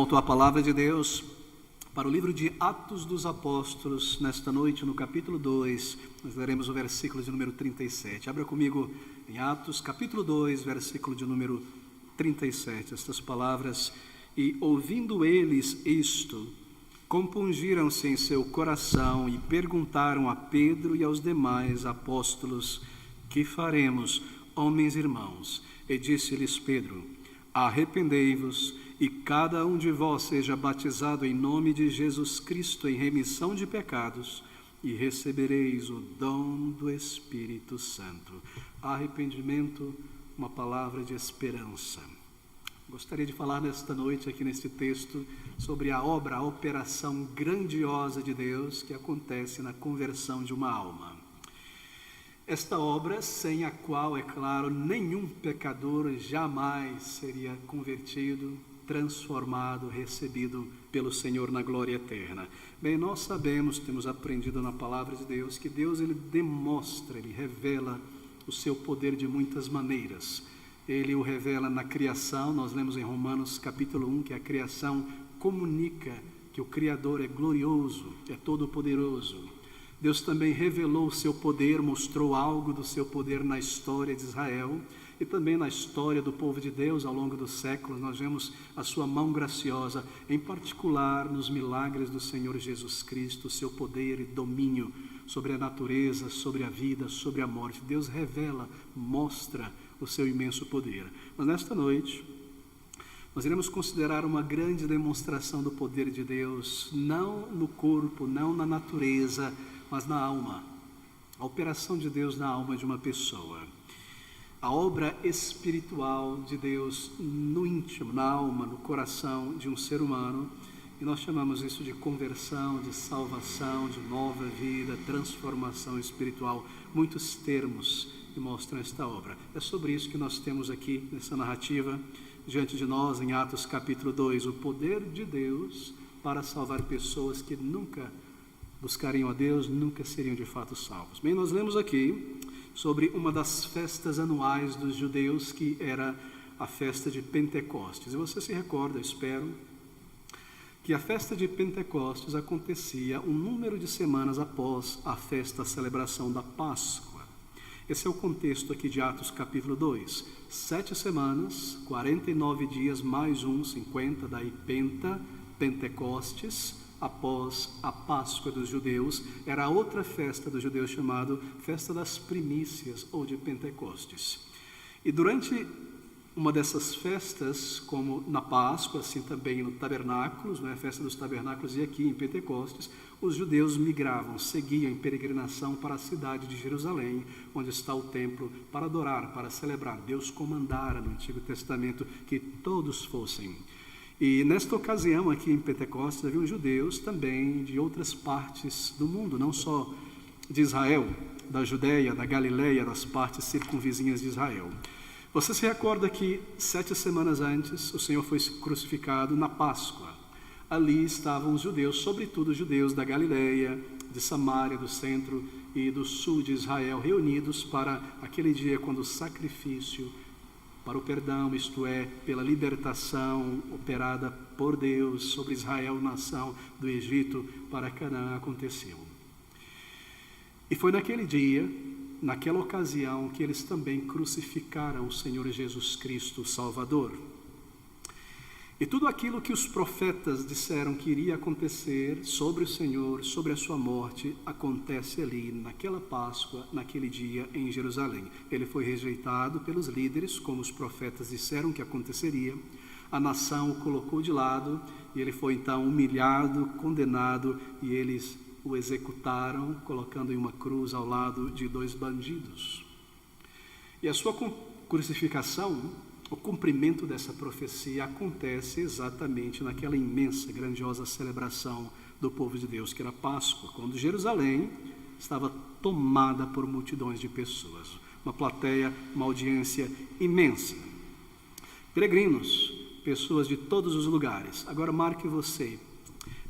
volta à palavra de Deus para o livro de Atos dos Apóstolos. Nesta noite, no capítulo 2, nós leremos o versículo de número 37. Abra comigo em Atos, capítulo 2, versículo de número 37. Estas palavras: e ouvindo eles isto, compungiram-se em seu coração e perguntaram a Pedro e aos demais apóstolos: que faremos, homens irmãos? E disse-lhes Pedro: arrependei-vos e cada um de vós seja batizado em nome de Jesus Cristo em remissão de pecados, e recebereis o dom do Espírito Santo. Arrependimento, uma palavra de esperança. Gostaria de falar nesta noite, aqui neste texto, sobre a obra, a operação grandiosa de Deus que acontece na conversão de uma alma. Esta obra, sem a qual, é claro, nenhum pecador jamais seria convertido, transformado, recebido pelo Senhor na glória eterna. Bem, nós sabemos, temos aprendido na palavra de Deus, que Deus ele demonstra, ele revela o seu poder de muitas maneiras. Ele o revela na criação. Nós lemos em Romanos capítulo 1 que a criação comunica que o Criador é glorioso, é todo-poderoso. Deus também revelou o seu poder, mostrou algo do seu poder na história de Israel e também na história do povo de Deus ao longo dos séculos. Nós vemos a sua mão graciosa, em particular nos milagres do Senhor Jesus Cristo, o seu poder e domínio sobre a natureza, sobre a vida, sobre a morte. Deus revela, mostra o seu imenso poder. Mas nesta noite, nós iremos considerar uma grande demonstração do poder de Deus, não no corpo, não na natureza, mas na alma. A operação de Deus na alma de uma pessoa. A obra espiritual de Deus no íntimo, na alma, no coração de um ser humano. E nós chamamos isso de conversão, de salvação, de nova vida, transformação espiritual. Muitos termos que mostram esta obra. É sobre isso que nós temos aqui nessa narrativa diante de nós em Atos capítulo 2. O poder de Deus para salvar pessoas que nunca buscariam a Deus, nunca seriam de fato salvos. Bem, nós lemos aqui sobre uma das festas anuais dos judeus, que era a festa de Pentecostes. E você se recorda, eu espero, que a festa de Pentecostes acontecia um número de semanas após a festa, a celebração da Páscoa. Esse é o contexto aqui de Atos capítulo 2. 7 semanas, 49 dias, mais 50, daí Pentecostes, após a Páscoa dos judeus. Era outra festa dos judeus chamada Festa das Primícias ou de Pentecostes. E durante uma dessas festas, como na Páscoa, assim também no Tabernáculos, a Festa dos Tabernáculos, e aqui em Pentecostes, os judeus migravam, seguiam em peregrinação para a cidade de Jerusalém, onde está o templo, para adorar, para celebrar. Deus comandara no Antigo Testamento que todos fossem. E nesta ocasião aqui em Pentecostes haviam judeus também de outras partes do mundo, não só de Israel, da Judeia, da Galileia, das partes circunvizinhas de Israel. Você se recorda que 7 semanas antes o Senhor foi crucificado na Páscoa. Ali estavam os judeus, sobretudo os judeus da Galileia, de Samaria, do centro e do sul de Israel, reunidos para aquele dia quando o sacrifício para o perdão, isto é, pela libertação operada por Deus sobre Israel, nação do Egito, para Canaã, aconteceu. E foi naquele dia, naquela ocasião, que eles também crucificaram o Senhor Jesus Cristo, o Salvador. E tudo aquilo que os profetas disseram que iria acontecer sobre o Senhor, sobre a sua morte, acontece ali, naquela Páscoa, naquele dia em Jerusalém. Ele foi rejeitado pelos líderes, como os profetas disseram que aconteceria. A nação o colocou de lado e ele foi então humilhado, condenado, e eles o executaram, colocando em uma cruz ao lado de 2 bandidos. E a sua crucificação, o cumprimento dessa profecia, acontece exatamente naquela imensa, grandiosa celebração do povo de Deus, que era a Páscoa, quando Jerusalém estava tomada por multidões de pessoas. Uma plateia, uma audiência imensa. Peregrinos, pessoas de todos os lugares. Agora marque você.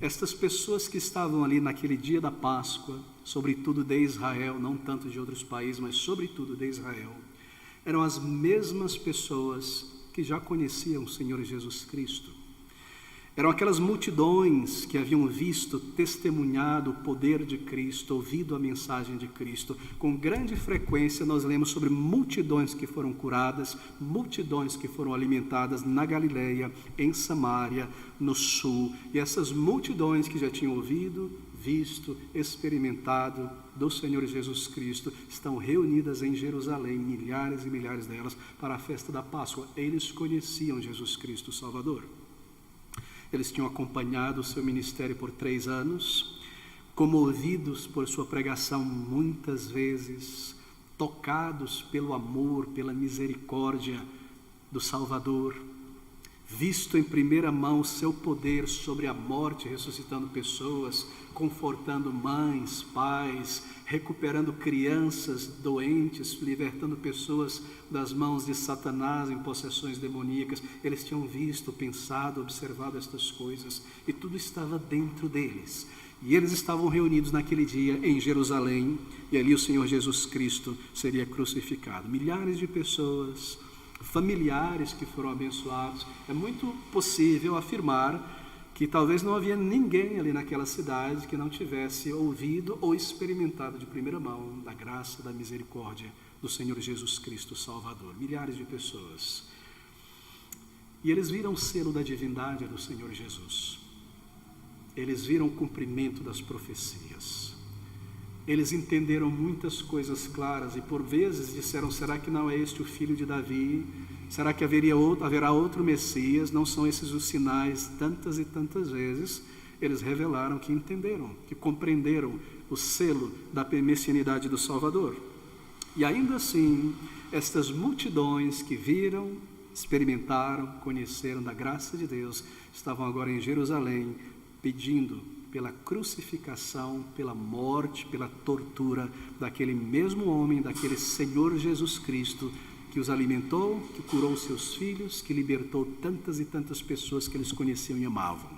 Estas pessoas que estavam ali naquele dia da Páscoa, sobretudo de Israel, não tanto de outros países, mas sobretudo de Israel, eram as mesmas pessoas que já conheciam o Senhor Jesus Cristo. Eram aquelas multidões que haviam visto, testemunhado o poder de Cristo, ouvido a mensagem de Cristo. Com grande frequência nós lemos sobre multidões que foram curadas, multidões que foram alimentadas na Galileia, em Samaria, no sul. E essas multidões que já tinham ouvido, visto, experimentado do Senhor Jesus Cristo, estão reunidas em Jerusalém, milhares e milhares delas, para a festa da Páscoa. Eles conheciam Jesus Cristo, o Salvador. Eles tinham acompanhado o seu ministério por 3 anos, comovidos por sua pregação muitas vezes, tocados pelo amor, pela misericórdia do Salvador, visto em primeira mão o seu poder sobre a morte, ressuscitando pessoas, confortando mães, pais, recuperando crianças doentes, libertando pessoas das mãos de Satanás em possessões demoníacas. Eles tinham visto, pensado, observado estas coisas, e tudo estava dentro deles. E eles estavam reunidos naquele dia em Jerusalém, e ali o Senhor Jesus Cristo seria crucificado. Milhares de pessoas, familiares que foram abençoados. É muito possível afirmar que talvez não havia ninguém ali naquela cidade que não tivesse ouvido ou experimentado de primeira mão da graça, da misericórdia do Senhor Jesus Cristo Salvador. Milhares de pessoas. E eles viram o selo da divindade do Senhor Jesus. Eles viram o cumprimento das profecias. Eles entenderam muitas coisas claras e por vezes disseram: será que não é este o filho de Davi? Será que haverá outro Messias? Não são esses os sinais? Tantas e tantas vezes eles revelaram que entenderam, que compreenderam o selo da messianidade do Salvador. E ainda assim, estas multidões que viram, experimentaram, conheceram da graça de Deus, estavam agora em Jerusalém pedindo pela crucificação, pela morte, pela tortura daquele mesmo homem, daquele Senhor Jesus Cristo, que os alimentou, que curou seus filhos, que libertou tantas e tantas pessoas que eles conheciam e amavam.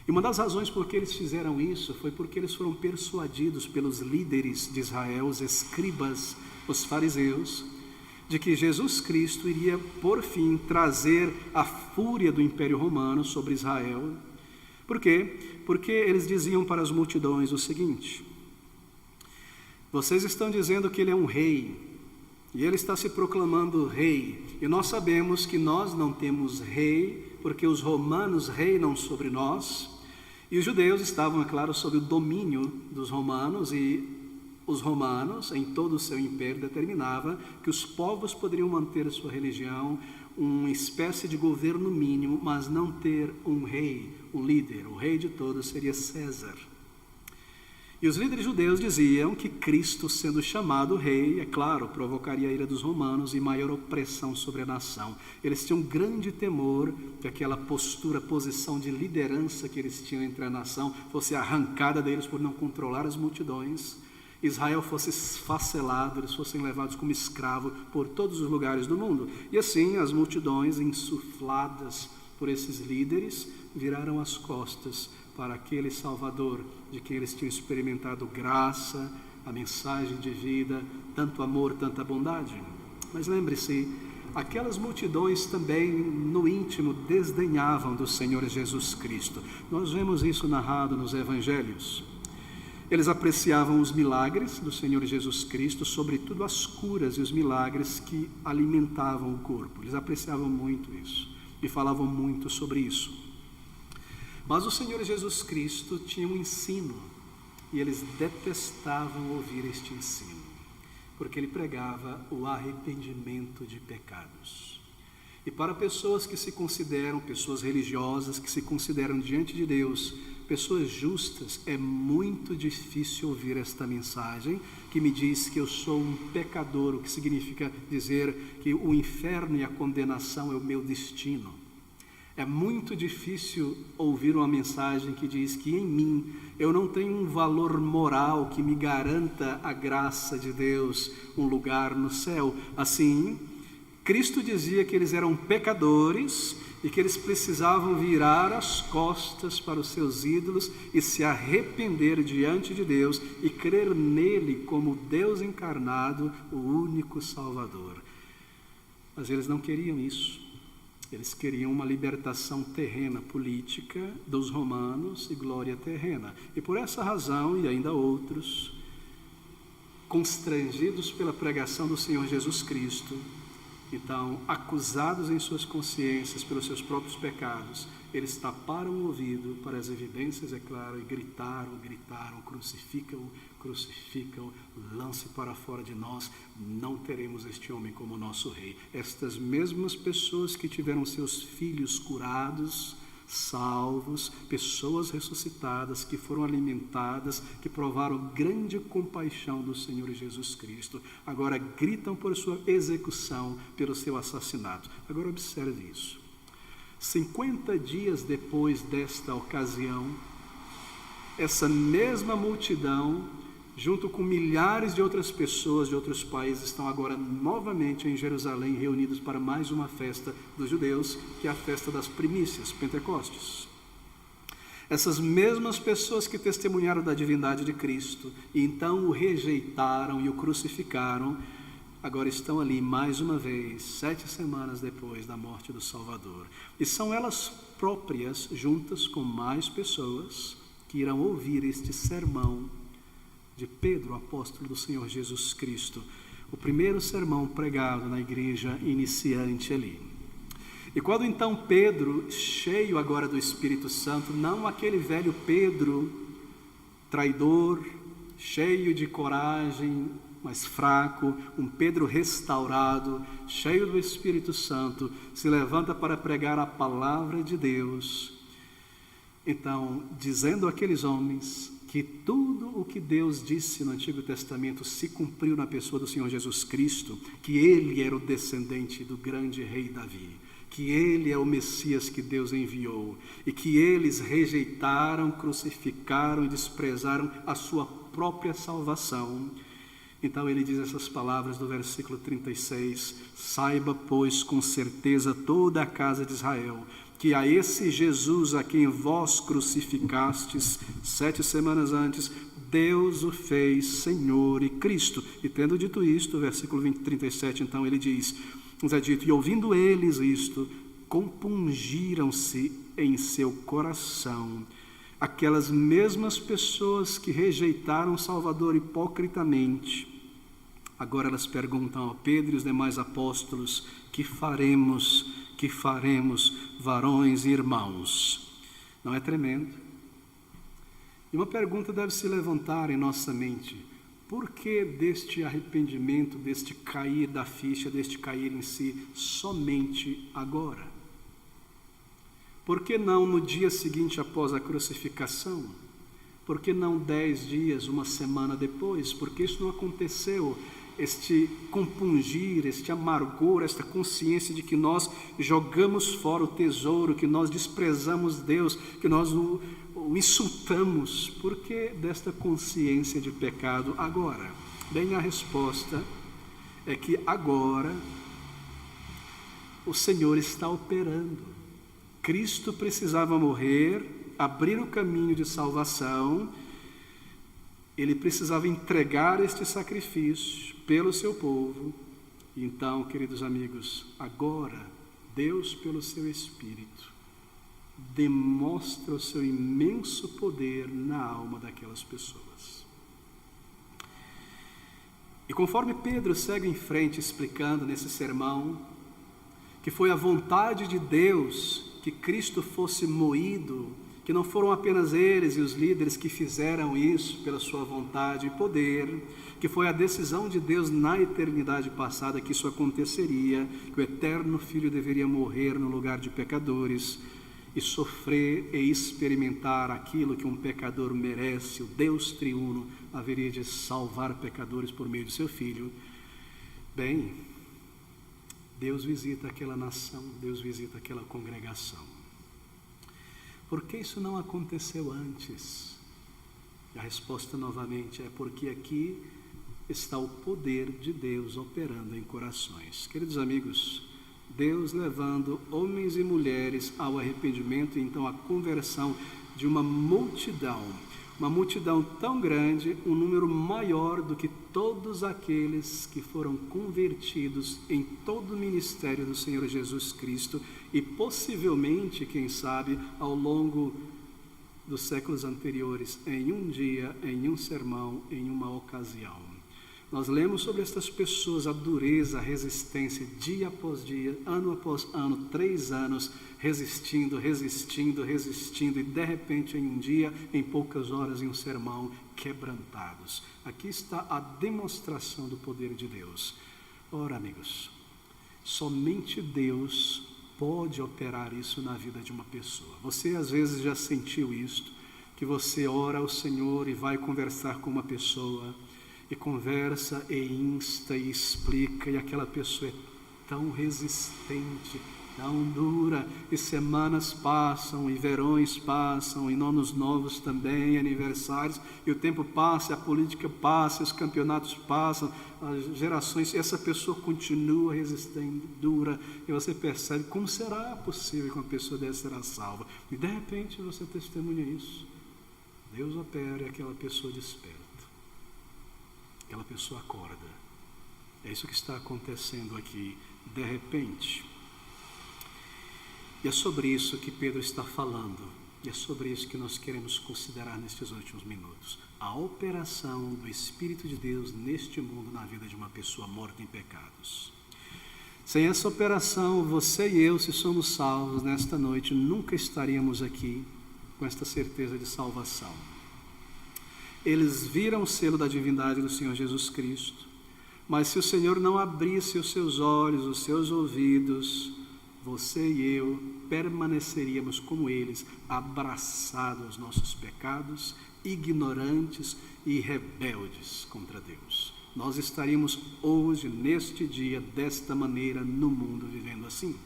E uma das razões por que eles fizeram isso foi porque eles foram persuadidos pelos líderes de Israel, os escribas, os fariseus, de que Jesus Cristo iria, por fim, trazer a fúria do Império Romano sobre Israel. Por quê? Porque eles diziam para as multidões o seguinte: vocês estão dizendo que ele é um rei, e ele está se proclamando rei, e nós sabemos que nós não temos rei, porque os romanos reinam sobre nós, e os judeus estavam, é claro, sob o domínio dos romanos, e os romanos, em todo o seu império, determinava que os povos poderiam manter a sua religião, uma espécie de governo mínimo, mas não ter um rei, um líder. O rei de todos seria César. E os líderes judeus diziam que Cristo, sendo chamado rei, é claro, provocaria a ira dos romanos e maior opressão sobre a nação. Eles tinham grande temor que aquela posição de liderança que eles tinham entre a nação fosse arrancada deles por não controlar as multidões. Israel fosse esfacelado, eles fossem levados como escravo por todos os lugares do mundo. E assim as multidões, insufladas por esses líderes, viraram as costas para aquele Salvador de quem eles tinham experimentado graça, a mensagem de vida, tanto amor, tanta bondade. Mas lembre-se, aquelas multidões também no íntimo desdenhavam do Senhor Jesus Cristo. Nós vemos isso narrado nos Evangelhos. Eles apreciavam os milagres do Senhor Jesus Cristo, sobretudo as curas e os milagres que alimentavam o corpo. Eles apreciavam muito isso e falavam muito sobre isso. Mas o Senhor Jesus Cristo tinha um ensino e eles detestavam ouvir este ensino, porque ele pregava o arrependimento de pecados. E para pessoas que se consideram, pessoas religiosas, que se consideram diante de Deus, pessoas justas, é muito difícil ouvir esta mensagem que me diz que eu sou um pecador, o que significa dizer que o inferno e a condenação é o meu destino. É muito difícil ouvir uma mensagem que diz que em mim eu não tenho um valor moral que me garanta a graça de Deus, um lugar no céu. Assim, Cristo dizia que eles eram pecadores e que eles precisavam virar as costas para os seus ídolos e se arrepender diante de Deus e crer nele como Deus encarnado, o único Salvador. Mas eles não queriam isso. Eles queriam uma libertação terrena, política, dos romanos e glória terrena. E por essa razão, e ainda outros, constrangidos pela pregação do Senhor Jesus Cristo, então, acusados em suas consciências pelos seus próprios pecados, eles taparam o ouvido para as evidências, é claro, e gritaram, crucificam, lance para fora de nós, não teremos este homem como nosso rei. Estas mesmas pessoas que tiveram seus filhos curados, salvos, pessoas ressuscitadas, que foram alimentadas, que provaram grande compaixão do Senhor Jesus Cristo, agora gritam por sua execução, pelo seu assassinato. Agora observe isso. 50 dias depois desta ocasião, essa mesma multidão, junto com milhares de outras pessoas de outros países, estão agora novamente em Jerusalém, reunidos para mais uma festa dos judeus, que é a festa das primícias, Pentecostes. Essas mesmas pessoas que testemunharam da divindade de Cristo, e então o rejeitaram e o crucificaram, agora estão ali mais uma vez, 7 semanas depois da morte do Salvador. E são elas próprias, juntas com mais pessoas, que irão ouvir este sermão de Pedro, apóstolo do Senhor Jesus Cristo, o primeiro sermão pregado na igreja iniciante ali. E quando então Pedro, cheio agora do Espírito Santo, não aquele velho Pedro, traidor, cheio de coragem, mas fraco, um Pedro restaurado, cheio do Espírito Santo, se levanta para pregar a palavra de Deus. Então, dizendo àqueles homens que tudo o que Deus disse no Antigo Testamento se cumpriu na pessoa do Senhor Jesus Cristo, que ele era o descendente do grande rei Davi, que ele é o Messias que Deus enviou, e que eles rejeitaram, crucificaram e desprezaram a sua própria salvação. Então ele diz essas palavras do versículo 36, saiba, pois, com certeza toda a casa de Israel, que a esse Jesus a quem vós crucificastes 7 semanas antes, Deus o fez Senhor e Cristo. E tendo dito isto, versículo 37, então ele diz, nos é dito, e ouvindo eles isto, compungiram-se em seu coração. Aquelas mesmas pessoas que rejeitaram o Salvador hipocritamente, agora elas perguntam a Pedro e os demais apóstolos, que faremos, varões e irmãos? Não é tremendo? E uma pergunta deve se levantar em nossa mente, por que deste arrependimento, deste cair da ficha, deste cair em si, somente agora? Por que não no dia seguinte após a crucificação? Por que não 10 dias, uma semana depois? Porque isso não aconteceu. Este compungir, este amargor, esta consciência de que nós jogamos fora o tesouro, que nós desprezamos Deus, que nós o insultamos. Por que desta consciência de pecado agora? Bem, a resposta é que agora o Senhor está operando. Cristo precisava morrer, abrir o caminho de salvação, ele precisava entregar este sacrifício pelo seu povo. Então, queridos amigos, agora Deus, pelo seu Espírito, demonstra o seu imenso poder na alma daquelas pessoas. E conforme Pedro segue em frente explicando nesse sermão, que foi a vontade de Deus que Cristo fosse moído, que não foram apenas eles e os líderes que fizeram isso pela sua vontade e poder, que foi a decisão de Deus na eternidade passada que isso aconteceria, que o eterno Filho deveria morrer no lugar de pecadores e sofrer e experimentar aquilo que um pecador merece. O Deus triuno haveria de salvar pecadores por meio de seu Filho. Bem, Deus visita aquela nação, Deus visita aquela congregação. Por que isso não aconteceu antes? E a resposta novamente é porque aqui está o poder de Deus operando em corações. Queridos amigos, Deus levando homens e mulheres ao arrependimento e então à conversão de uma multidão tão grande, um número maior do que todos aqueles que foram convertidos em todo o ministério do Senhor Jesus Cristo e possivelmente, quem sabe, ao longo dos séculos anteriores, em um dia, em um sermão, em uma ocasião. Nós lemos sobre estas pessoas a dureza, a resistência, dia após dia, ano após ano, 3 anos, resistindo, e de repente em um dia, em poucas horas, em um sermão, quebrantados. Aqui está a demonstração do poder de Deus. Ora, amigos, somente Deus pode operar isso na vida de uma pessoa. Você às vezes já sentiu isto, que você ora ao Senhor e vai conversar com uma pessoa, e conversa, e insta, e explica, e aquela pessoa é tão resistente, tão dura, e semanas passam, e verões passam, e anos novos também, aniversários, e o tempo passa, a política passa, os campeonatos passam, as gerações, e essa pessoa continua resistente, dura, e você percebe como será possível que uma pessoa dessa será salva, e de repente você testemunha isso. Deus opera e aquela pessoa desperta. Aquela pessoa acorda. É isso que está acontecendo aqui, de repente. E é sobre isso que Pedro está falando. E é sobre isso que nós queremos considerar nestes últimos minutos. A operação do Espírito de Deus neste mundo, na vida de uma pessoa morta em pecados. Sem essa operação, você e eu, se somos salvos nesta noite, nunca estaríamos aqui com esta certeza de salvação. Eles viram o selo da divindade do Senhor Jesus Cristo, mas se o Senhor não abrisse os seus olhos, os seus ouvidos, você e eu permaneceríamos como eles, abraçados aos nossos pecados, ignorantes e rebeldes contra Deus. Nós estaríamos hoje, neste dia, desta maneira, no mundo, vivendo assim.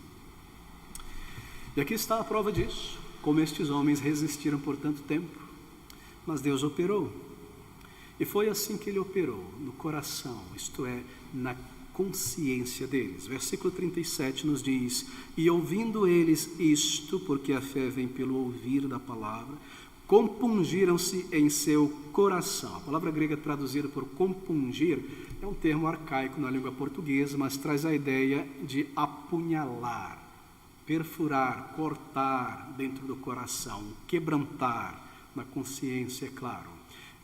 E aqui está a prova disso, como estes homens resistiram por tanto tempo, mas Deus operou. E foi assim que Ele operou, no coração, isto é, na consciência deles. Versículo 37 nos diz: e ouvindo eles isto, porque a fé vem pelo ouvir da palavra, compungiram-se em seu coração. A palavra grega traduzida por compungir é um termo arcaico na língua portuguesa, mas traz a ideia de apunhalar, perfurar, cortar dentro do coração, quebrantar na consciência, é claro.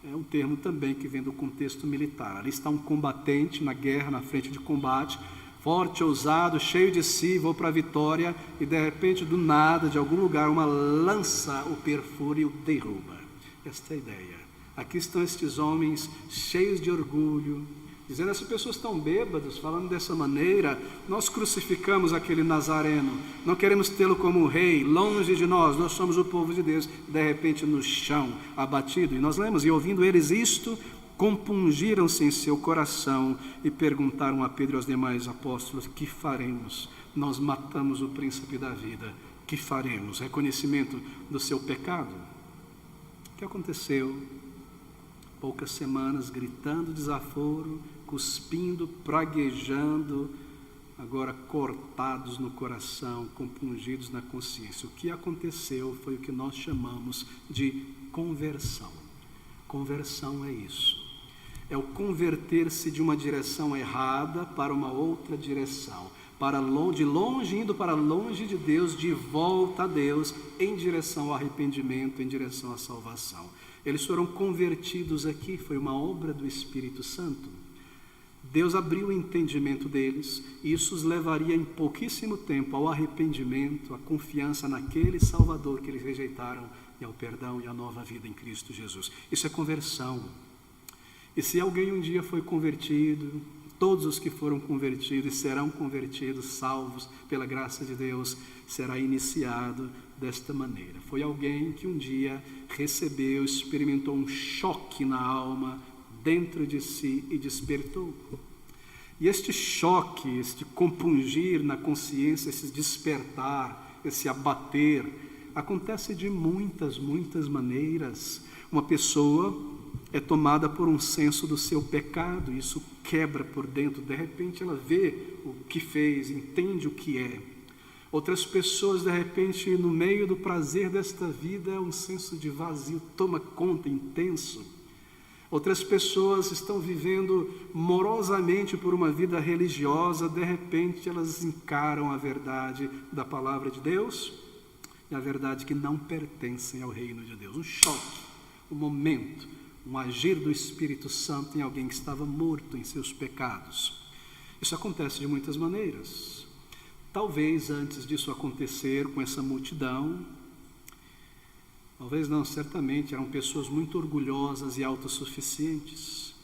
É um termo também que vem do contexto militar. Ali está um combatente na guerra, na frente de combate, forte, ousado, cheio de si, vou para a vitória, e de repente, do nada, de algum lugar, uma lança o perfura e o derruba. Esta é a ideia. Aqui estão estes homens cheios de orgulho, dizendo: essas pessoas estão bêbadas, falando dessa maneira, nós crucificamos aquele Nazareno, não queremos tê-lo como rei, longe de nós somos o povo de Deus. De repente no chão, abatido, e nós lemos: e ouvindo eles isto, compungiram-se em seu coração e perguntaram a Pedro e aos demais apóstolos: que faremos? Nós matamos o príncipe da vida, que faremos? Reconhecimento do seu pecado. O que aconteceu? Poucas semanas, gritando desaforo, cuspindo, praguejando, agora cortados no coração, compungidos na consciência. O que aconteceu foi o que nós chamamos de conversão. Conversão é isso. É o converter-se de uma direção errada para uma outra direção. De longe, indo para longe de Deus, de volta a Deus, em direção ao arrependimento, em direção à salvação. Eles foram convertidos aqui, foi uma obra do Espírito Santo. Deus abriu o entendimento deles, e isso os levaria em pouquíssimo tempo ao arrependimento, à confiança naquele Salvador que eles rejeitaram, e ao perdão e à nova vida em Cristo Jesus. Isso é conversão. E se alguém um dia foi convertido, todos os que foram convertidos e serão convertidos, salvos pela graça de Deus, será iniciado desta maneira. Foi alguém que um dia recebeu, experimentou um choque na alma, dentro de si, e despertou. E este choque, este compungir na consciência, esse despertar, esse abater, acontece de muitas maneiras. Uma pessoa é tomada por um senso do seu pecado, isso quebra por dentro, de repente ela vê o que fez, entende o que é. Outras pessoas, de repente, no meio do prazer desta vida, um senso de vazio toma conta, intenso. Outras pessoas estão vivendo morosamente por uma vida religiosa, de repente elas encaram a verdade da palavra de Deus e a verdade que não pertencem ao reino de Deus. Um choque, um momento, um agir do Espírito Santo em alguém que estava morto em seus pecados. Isso acontece de muitas maneiras. Talvez antes disso acontecer com essa multidão, talvez não, certamente eram pessoas muito orgulhosas e autossuficientes.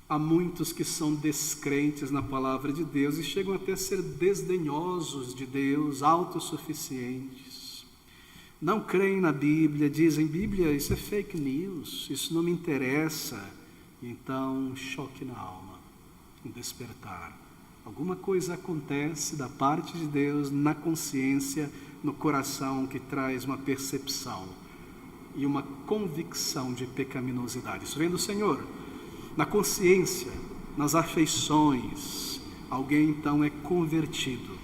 Há muitos que são descrentes na palavra de Deus e chegam até a ser desdenhosos de Deus, autossuficientes. Não creem na Bíblia, dizem, Bíblia, isso é fake news, isso não me interessa. Então, um choque na alma, um despertar. Alguma coisa acontece da parte de Deus na consciência, no coração, que traz uma percepção e uma convicção de pecaminosidade. Isso vem do Senhor. Na consciência, nas afeições, alguém então é convertido.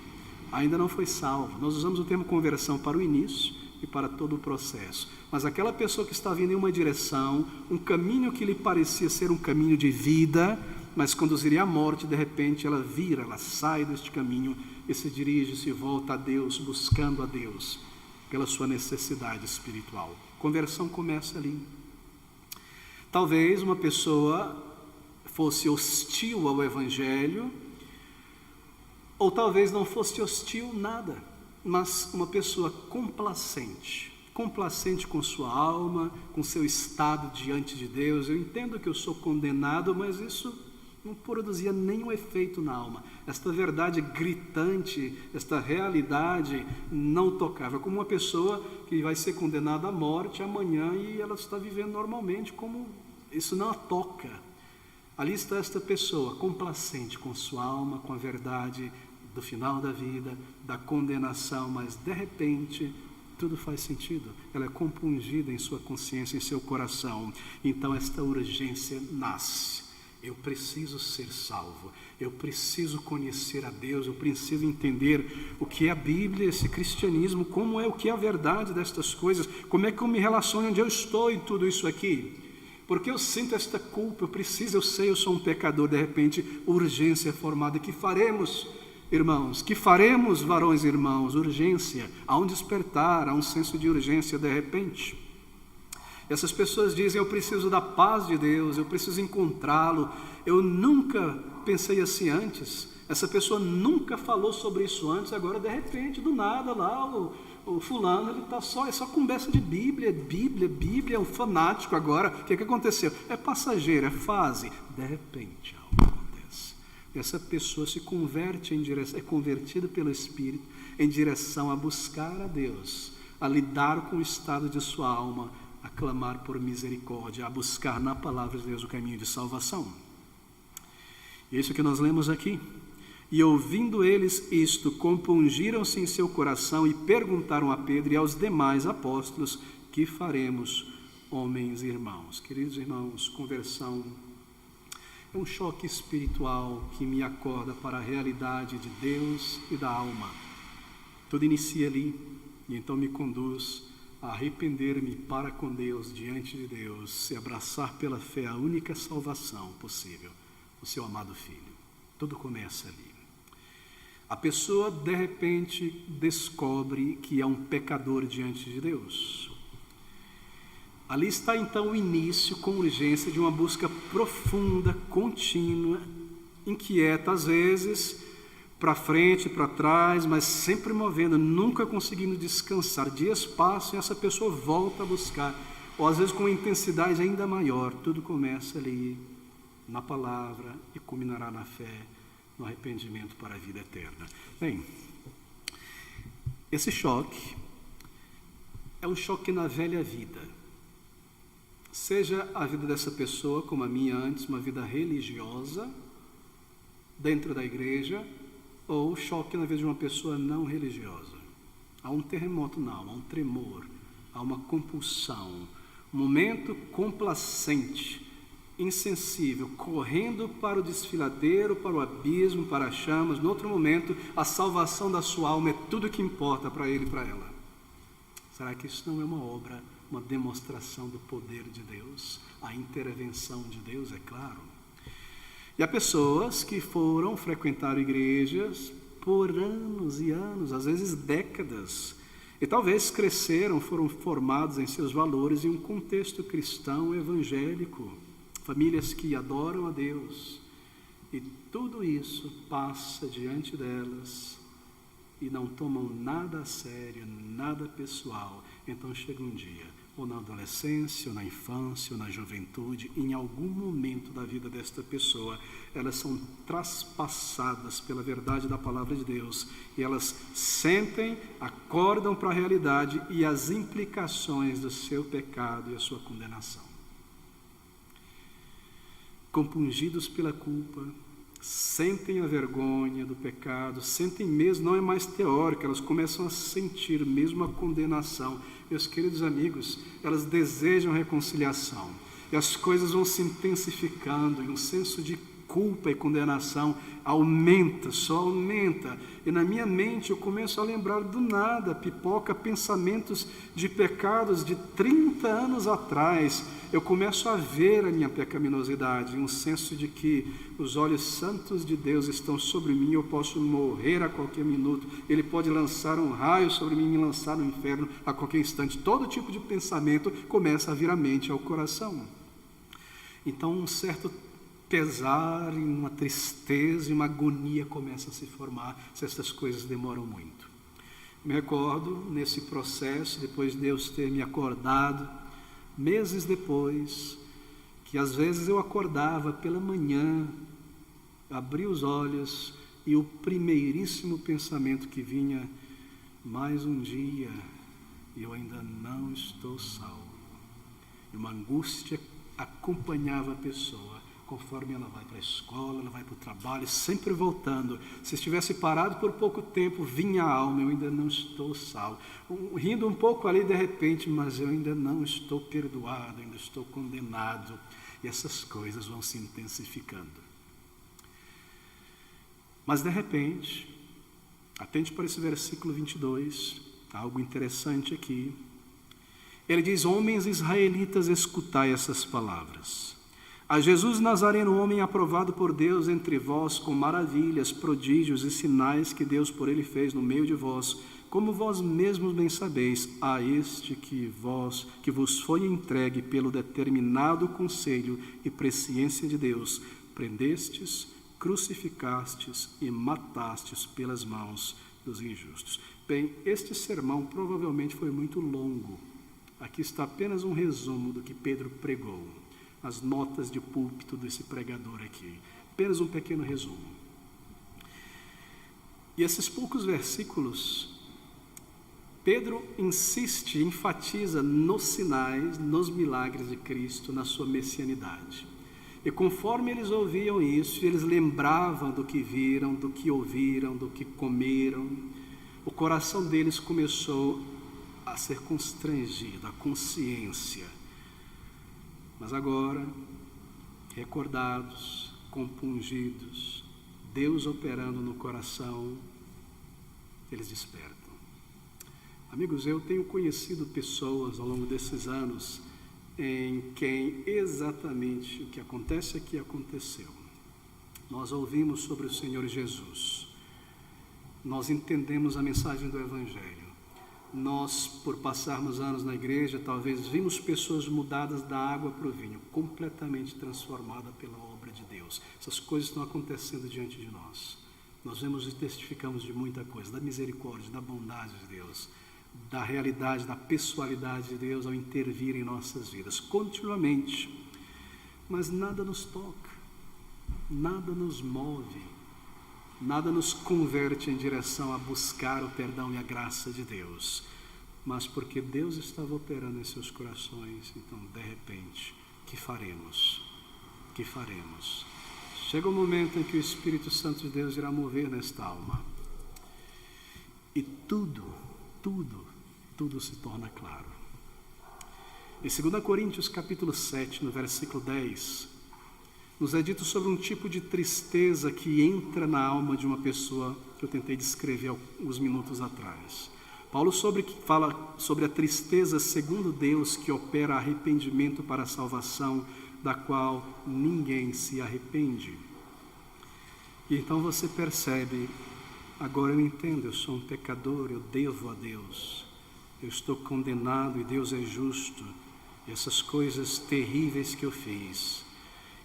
Ainda não foi salvo. Nós usamos o termo conversão para o início e para todo o processo. Mas aquela pessoa que estava indo em uma direção, um caminho que lhe parecia ser um caminho de vida, mas conduziria à morte, de repente ela vira, ela sai deste caminho e se dirige, se volta a Deus, buscando a Deus pela sua necessidade espiritual. Conversão começa ali. Talvez uma pessoa fosse hostil ao Evangelho, ou talvez não fosse hostil nada, mas uma pessoa complacente com sua alma, com seu estado diante de Deus. Eu entendo que eu sou condenado, mas isso não produzia nenhum efeito na alma. Esta verdade gritante, esta realidade não tocava. Como uma pessoa que vai ser condenada à morte amanhã e ela está vivendo normalmente, como isso não a toca. Ali está esta pessoa complacente com sua alma, com a verdade do final da vida, da condenação, mas de repente tudo faz sentido. Ela é compungida em sua consciência, em seu coração. Então esta urgência nasce. Eu preciso ser salvo, eu preciso conhecer a Deus, eu preciso entender o que é a Bíblia, esse cristianismo, como é, o que é a verdade destas coisas, como é que eu me relaciono, onde eu estou em tudo isso aqui. Porque eu sinto esta culpa, eu sei, eu sou um pecador, de repente, urgência formada. Que faremos, irmãos? Que faremos, varões e irmãos? Urgência, há um despertar, há um senso de urgência de repente. Essas pessoas dizem, eu preciso da paz de Deus, eu preciso encontrá-lo. Eu nunca pensei assim antes. Essa pessoa nunca falou sobre isso antes, agora de repente, do nada lá, o fulano, ele está só conversa de Bíblia, é um fanático agora. O que aconteceu? É passageiro, é fase. De repente algo acontece. Essa pessoa se converte é convertida pelo Espírito em direção a buscar a Deus, a lidar com o estado de sua alma, a clamar por misericórdia, a buscar na palavra de Deus o caminho de salvação. E é isso que nós lemos aqui. E ouvindo eles isto, compungiram-se em seu coração e perguntaram a Pedro e aos demais apóstolos, que faremos, homens e irmãos? Queridos irmãos, conversão é um choque espiritual que me acorda para a realidade de Deus e da alma. Tudo inicia ali e então me conduz a arrepender-me para com Deus, diante de Deus, e abraçar pela fé a única salvação possível, o seu amado Filho. Tudo começa ali. A pessoa, de repente, descobre que é um pecador diante de Deus. Ali está, então, o início, com urgência, de uma busca profunda, contínua, inquieta, às vezes, para frente, para trás, mas sempre movendo, nunca conseguindo descansar. Dias passam e essa pessoa volta a buscar, ou às vezes com uma intensidade ainda maior. Tudo começa ali, na palavra, e culminará na fé, no arrependimento para a vida eterna. Bem, esse choque é um choque na velha vida. Seja a vida dessa pessoa, como a minha antes, uma vida religiosa, dentro da igreja, ou choque na vida de uma pessoa não religiosa. Há um terremoto na alma, há um tremor, há uma compulsão, um momento complacente, insensível, correndo para o desfiladeiro, para o abismo, para as chamas. No outro momento, a salvação da sua alma é tudo o que importa para ele e para ela. Será que isso não é uma obra uma demonstração do poder de Deus, a intervenção de Deus, é claro. E há pessoas que foram frequentar igrejas por anos e anos, às vezes décadas, e talvez cresceram, foram formados em seus valores em um contexto cristão evangélico, famílias que adoram a Deus, e tudo isso passa diante delas e não tomam nada a sério, nada pessoal. Então chega um dia, ou na adolescência, ou na infância, ou na juventude, em algum momento da vida desta pessoa, elas são traspassadas pela verdade da palavra de Deus, e elas sentem, acordam para a realidade e as implicações do seu pecado e a sua condenação. Compungidos pela culpa, sentem a vergonha do pecado, sentem mesmo, não é mais teórico, elas começam a sentir mesmo a condenação. Meus queridos amigos, elas desejam reconciliação, e as coisas vão se intensificando, e um senso de culpa e condenação aumenta, só aumenta, e na minha mente eu começo a lembrar do nada, pipoca pensamentos de pecados de 30 anos atrás. Eu começo a ver a minha pecaminosidade, um senso de que os olhos santos de Deus estão sobre mim, eu posso morrer a qualquer minuto, Ele pode lançar um raio sobre mim e me lançar no inferno a qualquer instante. Todo tipo de pensamento começa a vir à mente e ao coração. Então um certo pesar, uma tristeza e uma agonia começa a se formar se essas coisas demoram muito. Me recordo, nesse processo, depois de Deus ter me acordado, meses depois, que às vezes eu acordava pela manhã, abria os olhos e o primeiríssimo pensamento que vinha: mais um dia e eu ainda não estou salvo. E uma angústia acompanhava a pessoa, conforme ela vai para a escola, ela vai para o trabalho, sempre voltando. Se estivesse parado por pouco tempo, vinha a alma: eu ainda não estou salvo. Rindo um pouco ali de repente, mas eu ainda não estou perdoado, ainda estou condenado. E essas coisas vão se intensificando. Mas de repente, atente para esse versículo 22, algo interessante aqui. Ele diz: homens israelitas, escutai essas palavras. A Jesus Nazareno, homem aprovado por Deus entre vós, com maravilhas, prodígios e sinais que Deus por ele fez no meio de vós, como vós mesmos bem sabeis, a este que vos foi entregue pelo determinado conselho e presciência de Deus, prendestes, crucificastes e matastes pelas mãos dos injustos. Bem, este sermão provavelmente foi muito longo. Aqui está apenas um resumo do que Pedro pregou. As notas de púlpito desse pregador aqui. Apenas um pequeno resumo. E esses poucos versículos, Pedro insiste, enfatiza nos sinais, nos milagres de Cristo, na sua messianidade. E conforme eles ouviam isso, eles lembravam do que viram, do que ouviram, do que comeram, o coração deles começou a ser constrangido, a consciência. Mas agora, recordados, compungidos, Deus operando no coração, eles despertam. Amigos, eu tenho conhecido pessoas ao longo desses anos em quem exatamente o que acontece aqui aconteceu. Nós ouvimos sobre o Senhor Jesus, nós entendemos a mensagem do Evangelho. Nós, por passarmos anos na igreja, talvez vimos pessoas mudadas da água para o vinho, completamente transformadas pela obra de Deus. Essas coisas estão acontecendo diante de nós. Nós vemos e testificamos de muita coisa, da misericórdia, da bondade de Deus, da realidade, da pessoalidade de Deus ao intervir em nossas vidas, continuamente. Mas nada nos toca, nada nos move, nada nos converte em direção a buscar o perdão e a graça de Deus. Mas porque Deus estava operando em seus corações, então, de repente, que faremos? Que faremos? Chega o momento em que o Espírito Santo de Deus irá mover nesta alma. E tudo se torna claro. Em 2 Coríntios capítulo 7, no versículo 10, nos é dito sobre um tipo de tristeza que entra na alma de uma pessoa que eu tentei descrever alguns minutos atrás. Paulo fala sobre a tristeza segundo Deus que opera arrependimento para a salvação, da qual ninguém se arrepende. E então você percebe, agora eu entendo, eu sou um pecador, eu devo a Deus, eu estou condenado e Deus é justo, e essas coisas terríveis que eu fiz.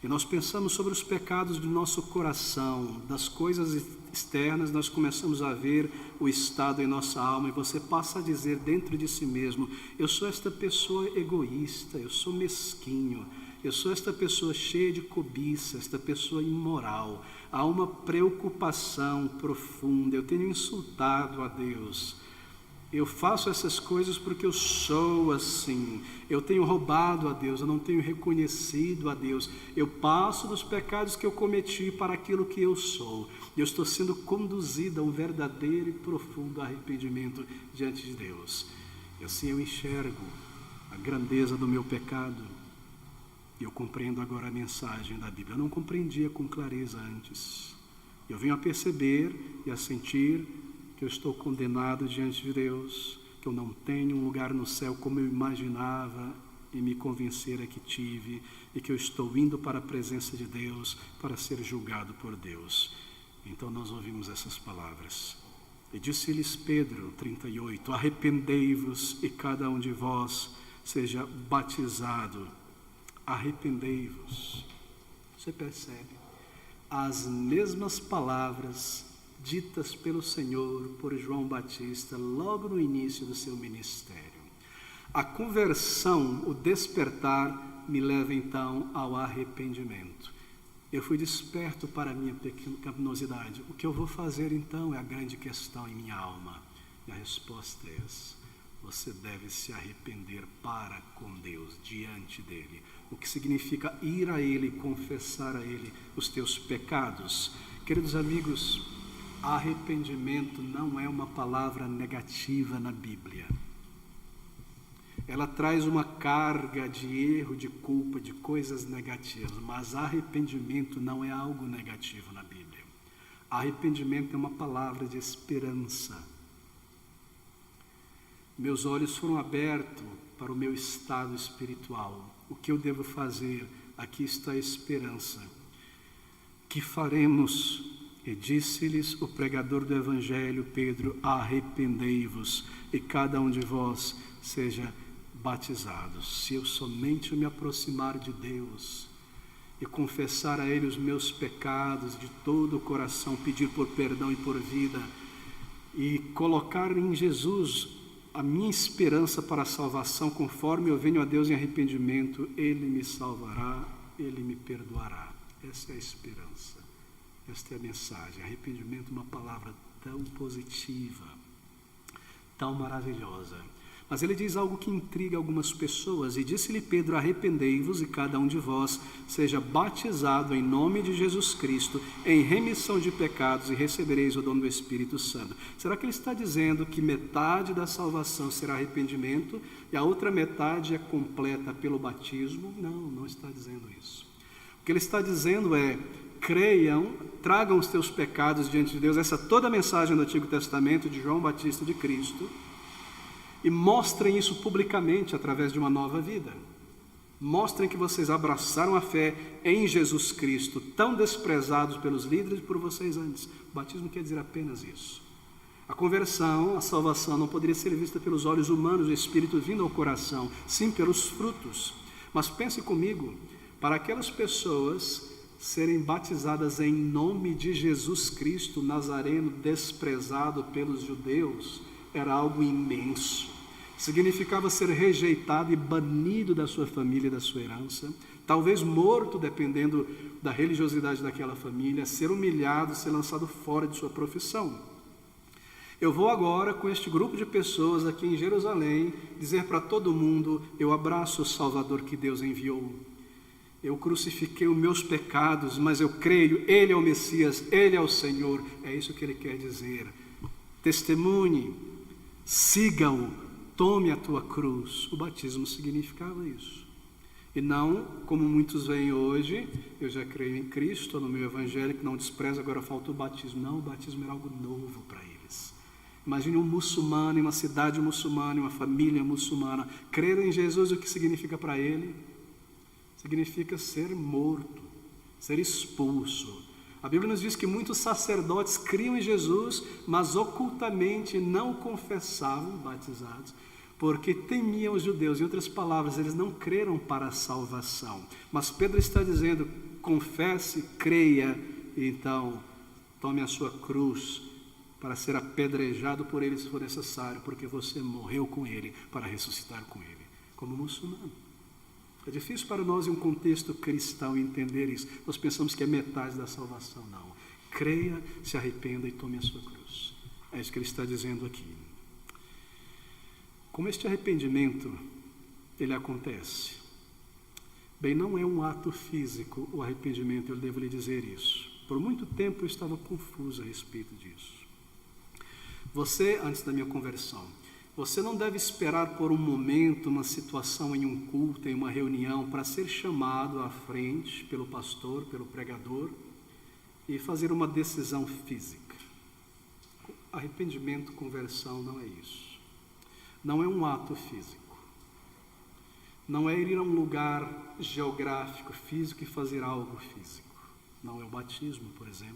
E nós pensamos sobre os pecados do nosso coração, das coisas externas, nós começamos a ver o estado em nossa alma, e você passa a dizer dentro de si mesmo: eu sou esta pessoa egoísta, eu sou mesquinho, eu sou esta pessoa cheia de cobiça, esta pessoa imoral. Há uma preocupação profunda, eu tenho insultado a Deus. Eu faço essas coisas porque eu sou assim. Eu tenho roubado a Deus, eu não tenho reconhecido a Deus. Eu passo dos pecados que eu cometi para aquilo que eu sou. Eu estou sendo conduzido a um verdadeiro e profundo arrependimento diante de Deus. E assim eu enxergo a grandeza do meu pecado. E eu compreendo agora a mensagem da Bíblia. Eu não compreendia com clareza antes. Eu venho a perceber e a sentir que eu estou condenado diante de Deus, que eu não tenho um lugar no céu como eu imaginava e me convencera que tive, e que eu estou indo para a presença de Deus para ser julgado por Deus. Então nós ouvimos essas palavras. E disse-lhes Pedro, 38, arrependei-vos e cada um de vós seja batizado. Arrependei-vos. Você percebe? As mesmas palavras ditas pelo Senhor por João Batista logo no início do seu ministério. A conversão, o despertar, me leva então ao arrependimento. Eu fui desperto para a minha pecaminosidade. O que eu vou fazer então é a grande questão em minha alma. E a resposta é essa: você deve se arrepender para com Deus, diante dele. O que significa ir a ele, confessar a ele os teus pecados. Queridos amigos, arrependimento não é uma palavra negativa na Bíblia. Ela traz uma carga de erro, de culpa, de coisas negativas, mas arrependimento não é algo negativo na Bíblia. Arrependimento é uma palavra de esperança. Meus olhos foram abertos para o meu estado espiritual. O que eu devo fazer? Aqui está a esperança. Que faremos? E disse-lhes o pregador do Evangelho, Pedro, arrependei-vos e cada um de vós seja batizado. Se eu somente me aproximar de Deus e confessar a Ele os meus pecados de todo o coração, pedir por perdão e por vida, e colocar em Jesus a minha esperança para a salvação, conforme eu venho a Deus em arrependimento, Ele me salvará, Ele me perdoará. Essa é a esperança. Esta é a mensagem. Arrependimento é uma palavra tão positiva, tão maravilhosa. Mas ele diz algo que intriga algumas pessoas. E disse-lhe Pedro, arrependei-vos e cada um de vós seja batizado em nome de Jesus Cristo, em remissão de pecados, e recebereis o dom do Espírito Santo. Será que ele está dizendo que metade da salvação será arrependimento e a outra metade é completa pelo batismo? Não, não está dizendo isso. O que ele está dizendo é: creiam, tragam os teus pecados diante de Deus, essa toda a mensagem do Antigo Testamento de João Batista de Cristo, e mostrem isso publicamente através de uma nova vida. Mostrem que vocês abraçaram a fé em Jesus Cristo, tão desprezados pelos líderes e por vocês antes. O batismo quer dizer apenas isso. A conversão, a salvação não poderia ser vista pelos olhos humanos, o Espírito vindo ao coração, sim pelos frutos. Mas pense comigo, para aquelas pessoas serem batizadas em nome de Jesus Cristo, Nazareno, desprezado pelos judeus, era algo imenso. Significava ser rejeitado e banido da sua família e da sua herança, talvez morto, dependendo da religiosidade daquela família, ser humilhado, ser lançado fora de sua profissão. Eu vou agora, com este grupo de pessoas aqui em Jerusalém, dizer para todo mundo: eu abraço o Salvador que Deus enviou. Eu crucifiquei os meus pecados, mas eu creio, Ele é o Messias, Ele é o Senhor. É isso que Ele quer dizer. Testemunhe, siga-o, tome a tua cruz. O batismo significava isso. E não, como muitos veem hoje, eu já creio em Cristo, no meu evangelho, que não desprezo, agora falta o batismo. Não, o batismo era algo novo para eles. Imagine um muçulmano em uma cidade muçulmana, em uma família muçulmana. Crer em Jesus, o que significa para ele? Significa ser morto, ser expulso. A Bíblia nos diz que muitos sacerdotes criam em Jesus, mas ocultamente não o confessavam, batizados, porque temiam os judeus. Em outras palavras, eles não creram para a salvação. Mas Pedro está dizendo: confesse, creia, e então tome a sua cruz para ser apedrejado por ele se for necessário, porque você morreu com ele para ressuscitar com ele, como muçulmano. É difícil para nós, em um contexto cristão, entender isso. Nós pensamos que é metade da salvação. Não. Creia, se arrependa e tome a sua cruz. É isso que ele está dizendo aqui. Como este arrependimento, ele acontece? Bem, não é um ato físico o arrependimento, eu devo lhe dizer isso. Por muito tempo eu estava confuso a respeito disso. Você, antes da minha conversão, você não deve esperar por um momento, uma situação em um culto, em uma reunião, para ser chamado à frente pelo pastor, pelo pregador, e fazer uma decisão física. Arrependimento, conversão, não é isso. Não é um ato físico. Não é ir a um lugar geográfico, físico e fazer algo físico. Não é o batismo, por exemplo.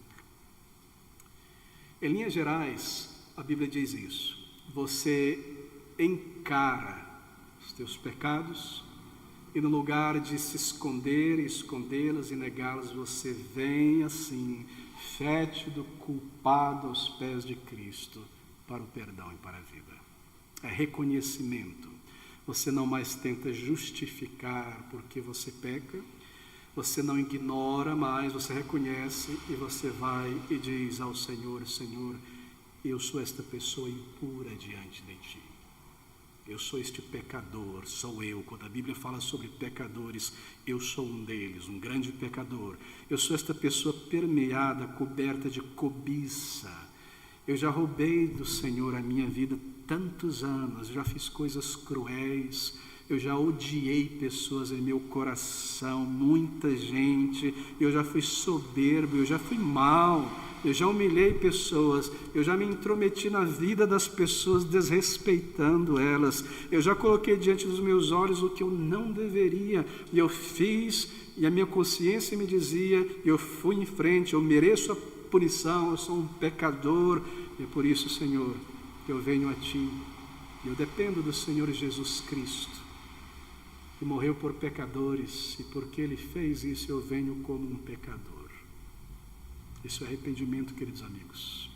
Em linhas gerais, a Bíblia diz isso. Você encara os teus pecados e no lugar de se esconder, escondê-los e negá-los, você vem assim, fétido, culpado aos pés de Cristo para o perdão e para a vida. É reconhecimento. Você não mais tenta justificar porque você peca, você não ignora mais, você reconhece e você vai e diz ao Senhor: Senhor, eu sou esta pessoa impura diante de Ti. Eu sou este pecador, sou eu. Quando a Bíblia fala sobre pecadores, eu sou um deles, um grande pecador. Eu sou esta pessoa permeada, coberta de cobiça. Eu já roubei do Senhor a minha vida tantos anos, já fiz coisas cruéis, eu já odiei pessoas em meu coração, muita gente, eu já fui soberbo, eu já fui mau, eu já humilhei pessoas, eu já me intrometi na vida das pessoas, desrespeitando elas, eu já coloquei diante dos meus olhos o que eu não deveria, e eu fiz, e a minha consciência me dizia, eu fui em frente, eu mereço a punição, eu sou um pecador, e é por isso, Senhor, que eu venho a Ti, e eu dependo do Senhor Jesus Cristo, que morreu por pecadores, e porque Ele fez isso, eu venho como um pecador. Isso é arrependimento, queridos amigos.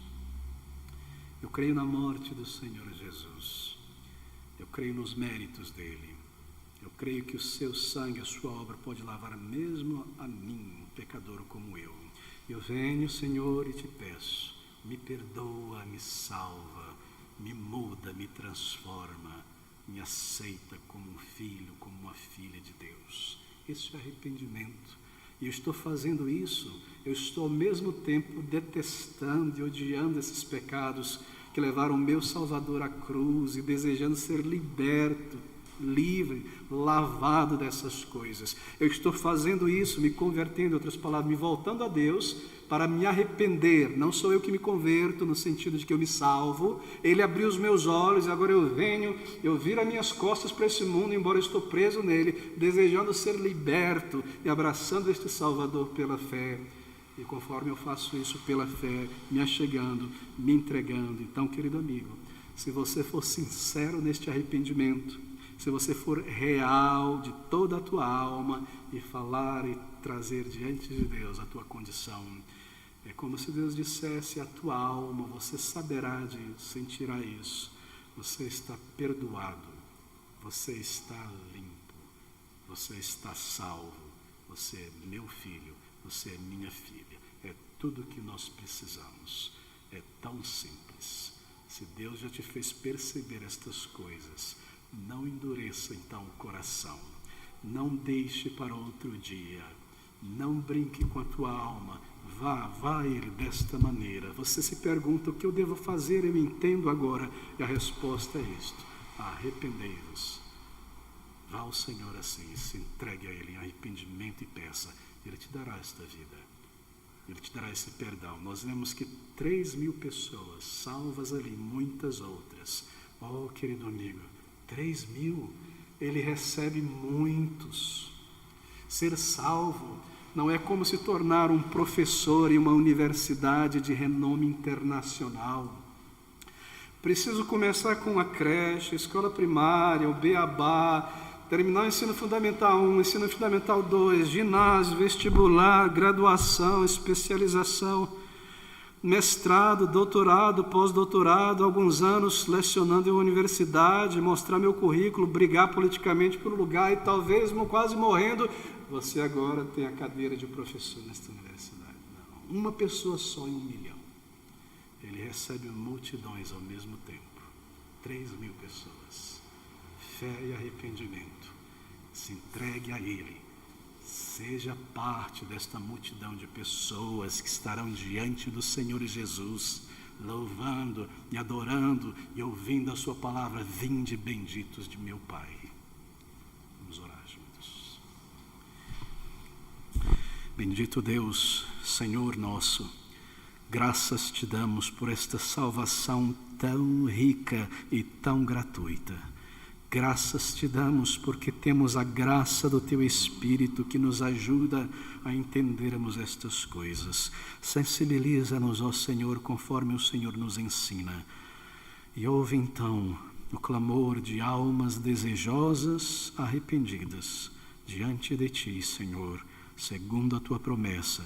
Eu creio na morte do Senhor Jesus, eu creio nos méritos dEle, eu creio que o seu sangue, a sua obra pode lavar mesmo a mim, um pecador como eu. Eu venho, Senhor, e te peço, me perdoa, me salva, me muda, me transforma, me aceita como um filho, como uma filha de Deus. Isso é arrependimento. E eu estou fazendo isso, eu estou ao mesmo tempo detestando e odiando esses pecados que levaram o meu Salvador à cruz e desejando ser liberto, livre, lavado dessas coisas. Eu estou fazendo isso, me convertendo, em outras palavras, me voltando a Deus para me arrepender. Não sou eu que me converto no sentido de que eu me salvo. Ele abriu os meus olhos e agora eu venho, eu viro as minhas costas para esse mundo, embora eu estou preso nele, desejando ser liberto e abraçando este Salvador pela fé. E conforme eu faço isso pela fé, me achegando, me entregando. Então, querido amigo, se você for sincero neste arrependimento, se você for real de toda a tua alma e falar e trazer diante de Deus a tua condição, é como se Deus dissesse à tua alma, você saberá disso, sentirá isso, você está perdoado, você está limpo, você está salvo, você é meu filho, você é minha filha. É tudo o que nós precisamos, é tão simples. Se Deus já te fez perceber estas coisas, não endureça então o coração, não deixe para outro dia, não brinque com a tua alma, vá a Ele desta maneira. Você se pergunta o que eu devo fazer, eu entendo agora, e a resposta é isto: arrependei-vos. Vá ao Senhor assim, se entregue a Ele em arrependimento e peça, Ele te dará esta vida. Ele te dará esse perdão. Nós vemos que 3.000 pessoas salvas ali, muitas outras. Oh, querido amigo, 3.000, ele recebe muitos. Ser salvo não é como se tornar um professor em uma universidade de renome internacional. Preciso começar com a creche, a escola primária, o beabá, terminar o ensino fundamental 1, ensino fundamental 2, ginásio, vestibular, graduação, especialização, mestrado, doutorado, pós-doutorado, alguns anos lecionando em uma universidade, mostrar meu currículo, brigar politicamente por um lugar e talvez quase morrendo. Você agora tem a cadeira de professor nesta universidade. Não, uma pessoa só em 1 milhão. Ele recebe multidões ao mesmo tempo. 3.000 pessoas. Fé e arrependimento. Se entregue a Ele. Seja parte desta multidão de pessoas que estarão diante do Senhor Jesus, louvando e adorando e ouvindo a sua palavra. Vinde benditos de meu Pai. Vamos orar juntos. Bendito Deus, Senhor nosso, graças te damos por esta salvação tão rica e tão gratuita. Graças te damos porque temos a graça do Teu Espírito que nos ajuda a entendermos estas coisas. Sensibiliza-nos, ó Senhor, conforme o Senhor nos ensina. E ouve então o clamor de almas desejosas, arrependidas, diante de Ti, Senhor, segundo a Tua promessa,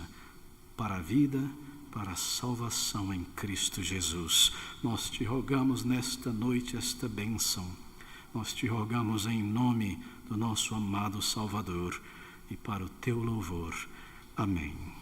para a vida, para a salvação em Cristo Jesus. Nós te rogamos nesta noite esta bênção. Nós te rogamos em nome do nosso amado Salvador e para o teu louvor. Amém.